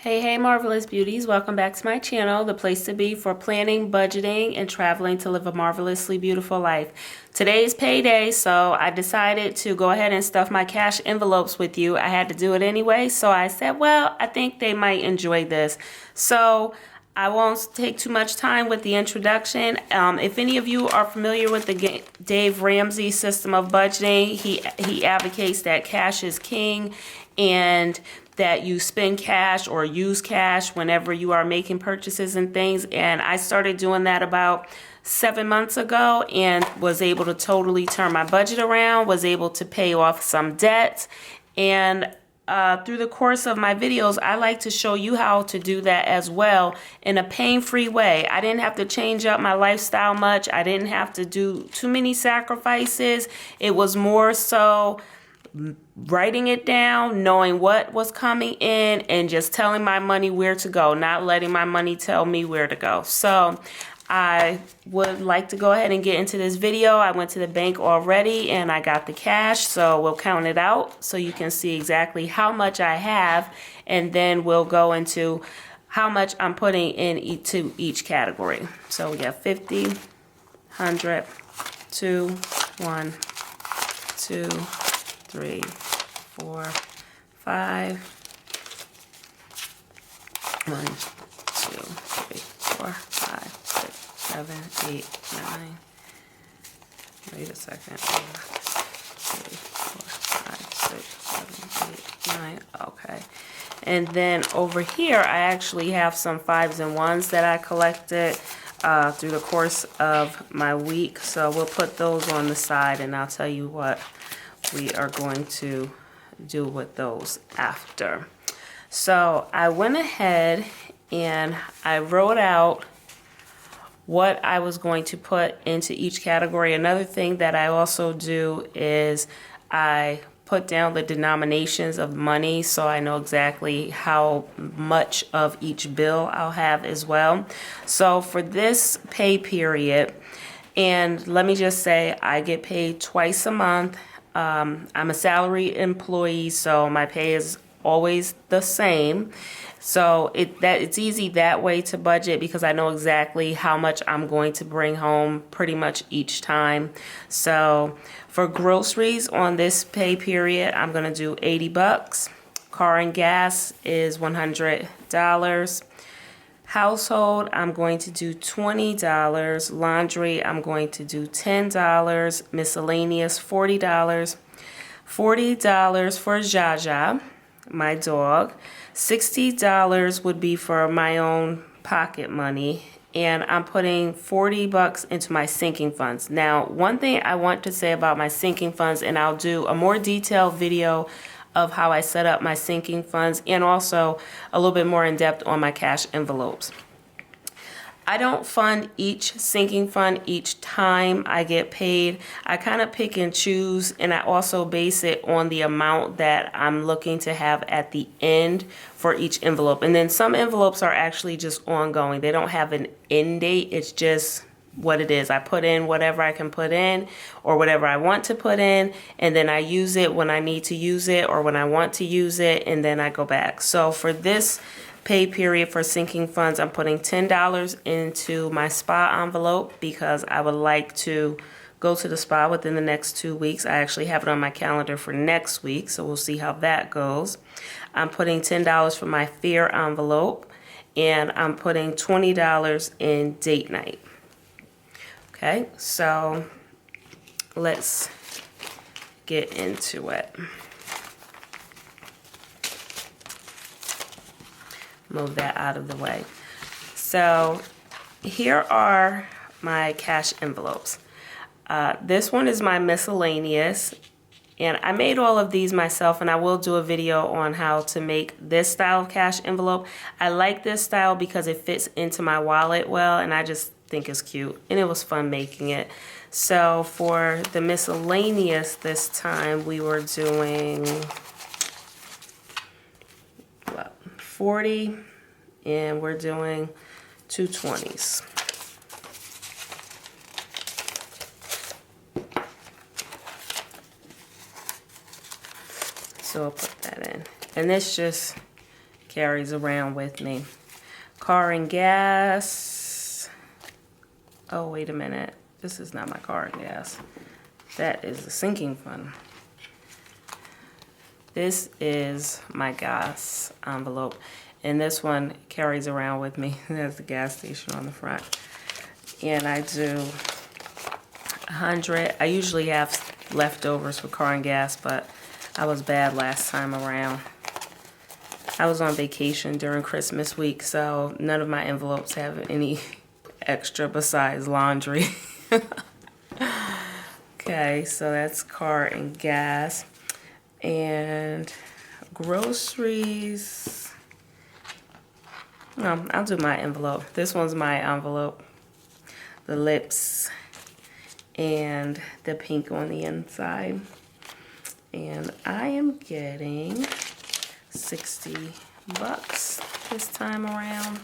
Hey marvelous beauties, welcome back to my channel, the place to be for planning, budgeting, and traveling to live a marvelously beautiful life. Today is payday, so I decided to go ahead and stuff my cash envelopes with you. I had to do it anyway, so I said, well, I think they might enjoy this. So I won't take too much time with the introduction. If any of you are familiar with the Dave Ramsey system of budgeting, he advocates that cash is king and that you spend cash or use cash whenever you are making purchases and things. And I started doing that about 7 months ago and was able to totally turn my budget around, was able to pay off some debts. And through the course of my videos, I like to show you how to do that as well in a pain-free way. I didn't have to change up my lifestyle much. I didn't have to do too many sacrifices. It was more so writing it down, knowing what was coming in, and just telling my money where to go, not letting my money tell me where to go. So I would like to go ahead and get into this video. I went to the bank already and I got the cash, so we'll count it out so you can see exactly how much I have, and then we'll go into how much I'm putting into each category. So we got 50, 100, 2, 1, 2, 3, 4, 5. 1, 2, 3, 4, 5, 6, 7, 8, 9. Wait a second. 3, 4, 5, 6, 7, 8, 9. Okay. And then over here, I actually have some 5s and 1s that I collected through the course of my week. So we'll put those on the side and I'll tell you what we are going to do with those after. So I went ahead and I wrote out what I was going to put into each category. Another thing that I also do is I put down the denominations of money so I know exactly how much of each bill I'll have as well. So for this pay period, and let me just say I get paid twice a month. I'm a salary employee, so my pay is always the same. So it's easy that way to budget because I know exactly how much I'm going to bring home pretty much each time. So for groceries on this pay period, I'm going to do 80 bucks. Car and gas is $100. Household, I'm going to do $20. Laundry, I'm going to do $10. Miscellaneous, $40. $40 for Jaja, my dog. $60 would be for my own pocket money. And I'm putting 40 bucks into my sinking funds. Now, one thing I want to say about my sinking funds, and I'll do a more detailed video of how I set up my sinking funds and also a little bit more in depth on my cash envelopes. I don't fund each sinking fund each time I get paid. I kind of pick and choose, and I also base it on the amount that I'm looking to have at the end for each envelope. And then some envelopes are actually just ongoing. They don't have an end date. It's just what it is. I put in whatever I can put in or whatever I want to put in, and then I use it when I need to use it or when I want to use it, and then I go back. So for this pay period for sinking funds, I'm putting $10 into my spa envelope because I would like to go to the spa within the next 2 weeks. I actually have it on my calendar for next week, so we'll see how that goes. I'm putting $10 for my fair envelope, and I'm putting $20 in date night. Okay, so let's get into it. Move that out of the way. So here are my cash envelopes. This one is my miscellaneous, and I made all of these myself, and I will do a video on how to make this style of cash envelope. I like this style because it fits into my wallet well, and I just think it's cute, and it was fun making it. So for the miscellaneous this time, we were doing 40, and we're doing 2 20s. So I'll put that in. And this just carries around with me. Car and gas. Oh, wait a minute. This is not my car and gas. That is the sinking fund. This is my gas envelope. And this one carries around with me. There's the gas station on the front. And I do 100. I usually have leftovers for car and gas, but I was bad last time around. I was on vacation during Christmas week, so none of my envelopes have any extra besides laundry. Okay, so that's car and gas. And groceries. No, I'll do my envelope. This one's my envelope. The lips and the pink on the inside. And I am getting 60 bucks this time around.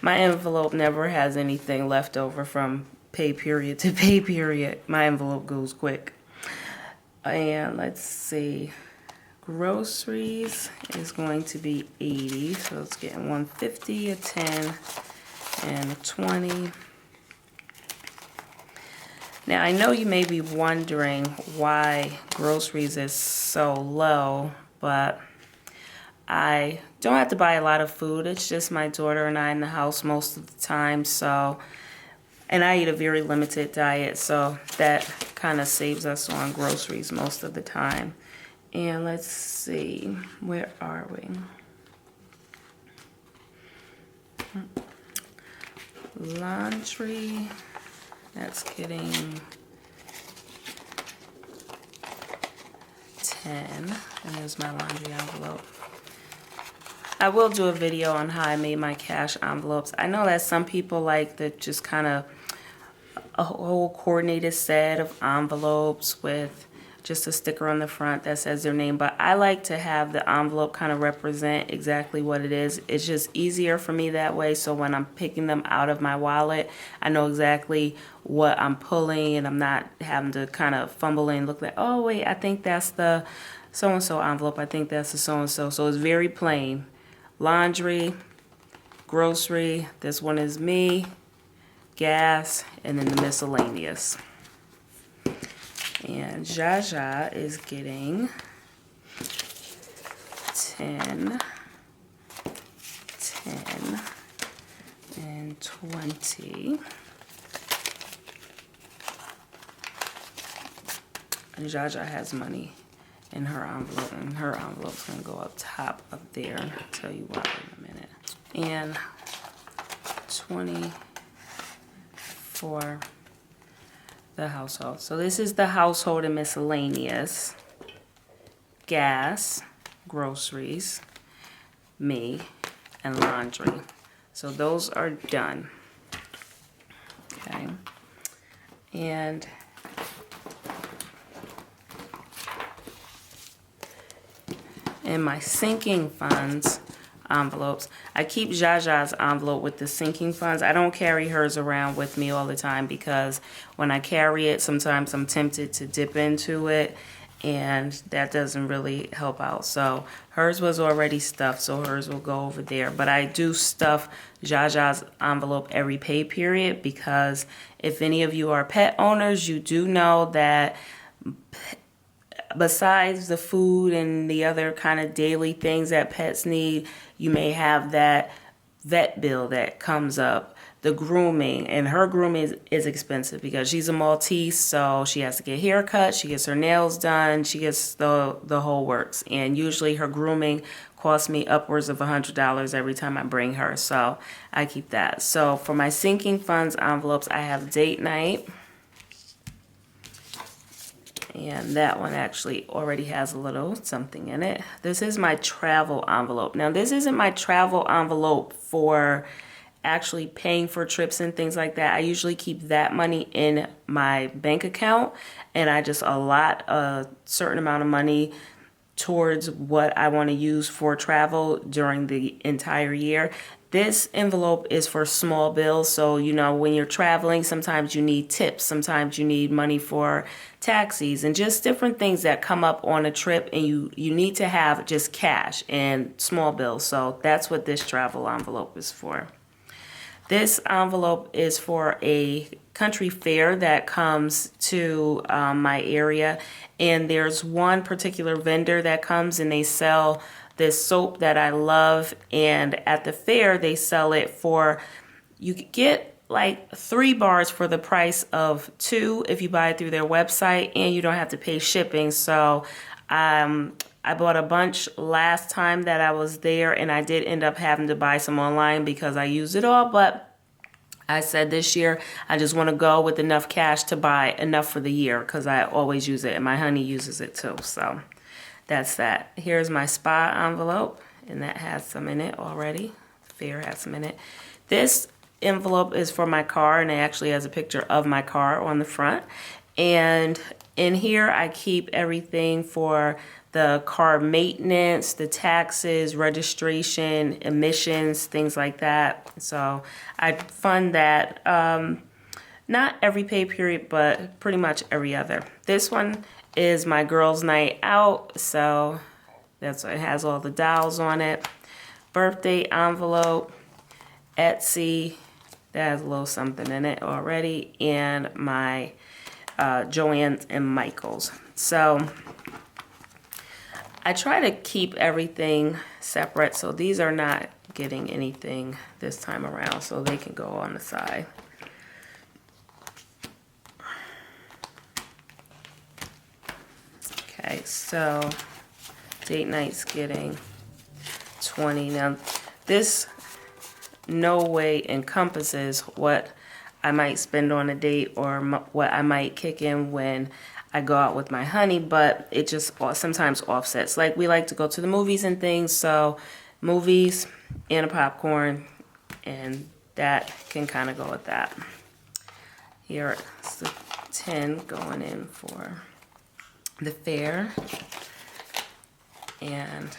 My envelope never has anything left over from pay period to pay period. My envelope goes quick. And let's see. Groceries is going to be 80. So it's getting 150, a 10, and a 20. Now, I know you may be wondering why groceries is so low, but I don't have to buy a lot of food. It's just my daughter and I in the house most of the time. So, and I eat a very limited diet, so that kind of saves us on groceries most of the time. And let's see, where are we? Laundry, that's getting 10, and there's my laundry envelope. I will do a video on how I made my cash envelopes. I know that some people like the just kind of a whole coordinated set of envelopes with just a sticker on the front that says their name, but I like to have the envelope kind of represent exactly what it is. It's just easier for me that way, so when I'm picking them out of my wallet, I know exactly what I'm pulling and I'm not having to kind of fumble and look like, oh wait, I think that's the so-and-so envelope, I think that's the so-and-so. So it's very plain. Laundry, grocery, this one is me, gas, and then the miscellaneous. And Jaja is getting 10, 10, and 20. And Jaja has money in her envelope, and her envelope's gonna go up top up there. I'll tell you why in a minute. And 20 for the household. So this is the household and miscellaneous. Gas, groceries, me, and laundry. So those are done. Okay. And in my sinking funds envelopes, I keep Jaja's envelope with the sinking funds. I don't carry hers around with me all the time because when I carry it, sometimes I'm tempted to dip into it, and that doesn't really help out. So hers was already stuffed, so hers will go over there. But I do stuff Jaja's envelope every pay period because if any of you are pet owners, you do know that besides the food and the other kind of daily things that pets need, you may have that vet bill that comes up, the grooming, and her grooming is expensive because she's a Maltese, so she has to get haircut, she gets her nails done, she gets the whole works, and usually her grooming costs me upwards of $100 every time I bring her, so I keep that. So for my sinking funds envelopes, I have date night. And that one actually already has a little something in it. This is my travel envelope. Now, this isn't my travel envelope for actually paying for trips and things like that. I usually keep that money in my bank account, and I just allot a certain amount of money towards what I want to use for travel during the entire year. This envelope is for small bills. So, you know, when you're traveling, sometimes you need tips, sometimes you need money for taxis and just different things that come up on a trip, and you need to have just cash and small bills. So that's what this travel envelope is for. This envelope is for a country fair that comes to my area, and there's one particular vendor that comes and they sell this soap that I love, and at the fair they sell it for, you get like 3 bars for the price of 2 if you buy it through their website, and you don't have to pay shipping. So I bought a bunch last time that I was there, and I did end up having to buy some online because I used it all, but I said this year I just want to go with enough cash to buy enough for the year because I always use it, and my honey uses it too. So that's that. Here's my spa envelope, and that has some in it already. Fair has some in it. This envelope is for my car, and it actually has a picture of my car on the front. And in here I keep everything for the car maintenance, the taxes, registration, emissions, things like that. So I fund that, not every pay period, but pretty much every other. This one is my girls' night out, so that's what it has, all the dolls on it. Birthday envelope, Etsy, that has a little something in it already, and my Joann's and Michael's. So I try to keep everything separate, so these are not getting anything this time around, so they can go on the side. Okay, so date night's getting 20. Now this no way encompasses what I might spend on a date or what I might kick in when I go out with my honey, but it just sometimes offsets. Like, we like to go to the movies and things, so movies and a popcorn, and that can kind of go with that. Here's the 10 going in for the fair, and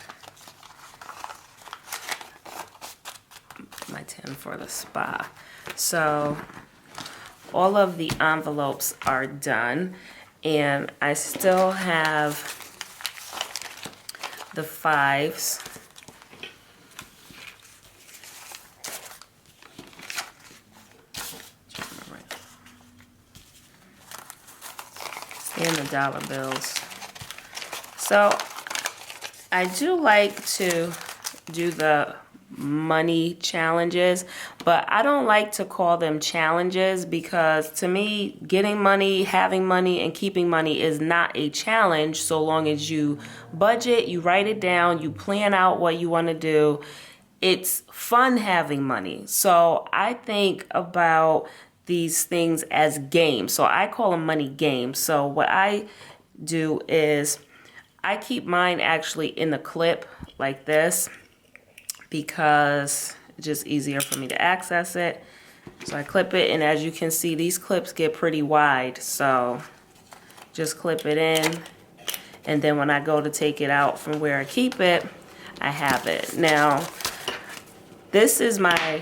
my 10 for the spa. So all of the envelopes are done, and I still have the 5s. And the dollar bills. So I do like to do the money challenges, but I don't like to call them challenges because to me, getting money, having money, and keeping money is not a challenge so long as you budget, you write it down, you plan out what you want to do. It's fun having money. So I think about these things as games. So I call them money games. So what I do is I keep mine actually in the clip like this, because it's just easier for me to access it. So I clip it, and as you can see, these clips get pretty wide. So just clip it in, and then when I go to take it out from where I keep it, I have it. Now, this is my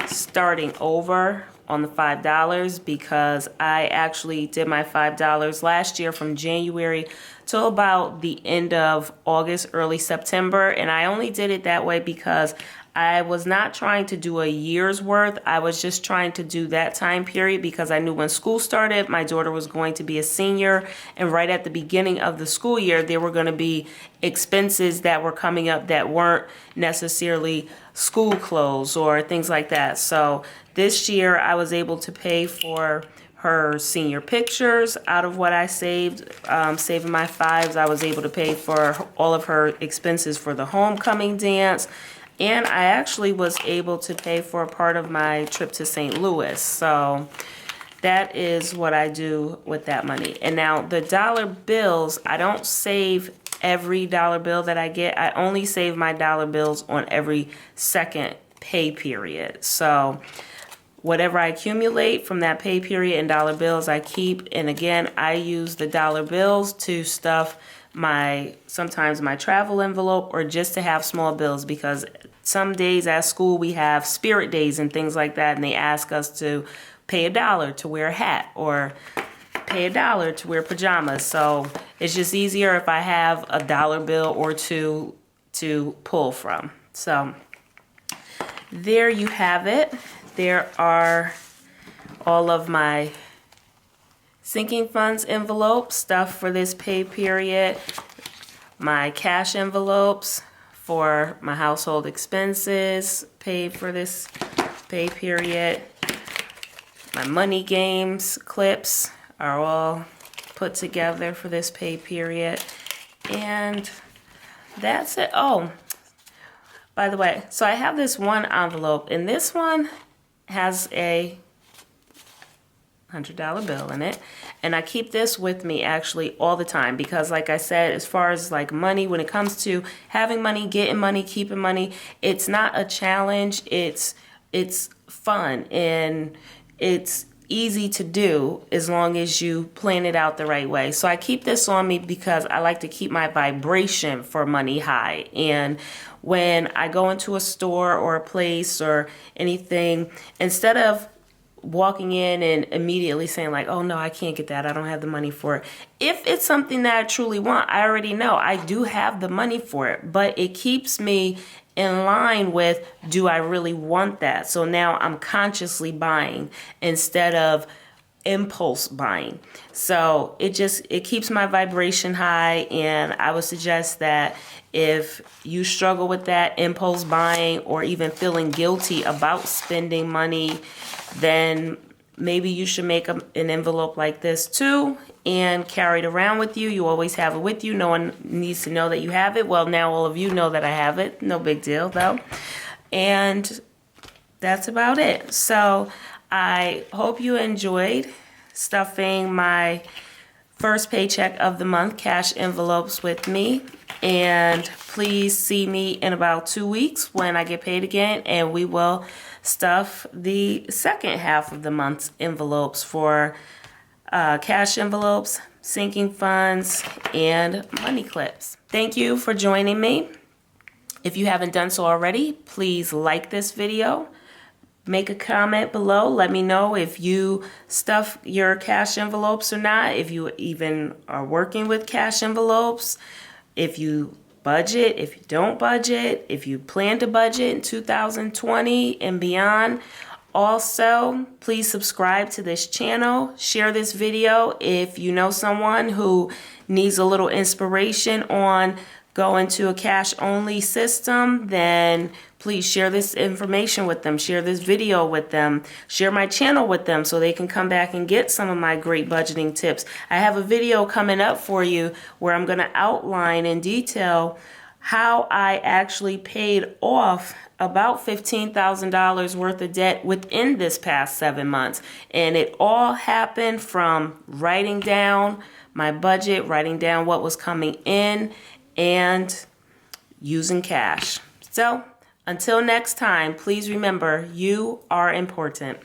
starting over on the $5 because I actually did my $5 last year from January till about the end of August, early September. And I only did it that way because I was not trying to do a year's worth. I was just trying to do that time period because I knew when school started, my daughter was going to be a senior. And right at the beginning of the school year, there were going to be expenses that were coming up that weren't necessarily school clothes or things like that. So this year I was able to pay for her senior pictures out of what I saved, saving my 5s. I was able to pay for all of her expenses for the homecoming dance. And I actually was able to pay for a part of my trip to St. Louis. So that is what I do with that money. And now the dollar bills, I don't save every dollar bill that I get. I only save my dollar bills on every second pay period. So whatever I accumulate from that pay period in dollar bills, I keep. And again, I use the dollar bills to stuff sometimes my travel envelope, or just to have small bills, because some days at school we have spirit days and things like that, and they ask us to pay $1 to wear a hat or pay $1 to wear pajamas. So it's just easier if I have a dollar bill or two to pull from. So there you have it. There are all of my sinking funds envelopes, stuff for this pay period, my cash envelopes for my household expenses paid for this pay period. My money games clips are all put together for this pay period. And that's it. Oh, by the way, so I have this one envelope, and this one has a $100 bill in it, and I keep this with me actually all the time, because like I said, as far as like money, when it comes to having money, getting money, keeping money, it's not a challenge. It's fun, and it's easy to do as long as you plan it out the right way. So I keep this on me because I like to keep my vibration for money high. And when I go into a store or a place or anything, instead of walking in and immediately saying like, oh no, I can't get that, I don't have the money for it. If it's something that I truly want, I already know I do have the money for it, but it keeps me in line with, do I really want that? So now I'm consciously buying instead of impulse buying. So it keeps my vibration high, and I would suggest that if you struggle with that impulse buying or even feeling guilty about spending money, then maybe you should make an envelope like this too and carry it around with you. You always have it with you. No one needs to know that you have it. Well, now all of you know that I have it. No big deal though. And that's about it. So I hope you enjoyed stuffing my first paycheck of the month cash envelopes with me. And please see me in about 2 weeks when I get paid again, and we will stuff the second half of the month's envelopes for cash envelopes, sinking funds, and money clips. Thank you for joining me. If you haven't done so already, please like this video. Make a comment below. Let me know if you stuff your cash envelopes or not, if you even are working with cash envelopes, if you budget, if you don't budget, if you plan to budget in 2020 and beyond. Also, please subscribe to this channel. Share this video if you know someone who needs a little inspiration on going to a cash only system, then please share this information with them. Share this video with them. Share my channel with them so they can come back and get some of my great budgeting tips. I have a video coming up for you where I'm going to outline in detail how I actually paid off about $15,000 worth of debt within this past 7 months. And it all happened from writing down my budget, writing down what was coming in, and using cash. So until next time, please remember, you are important.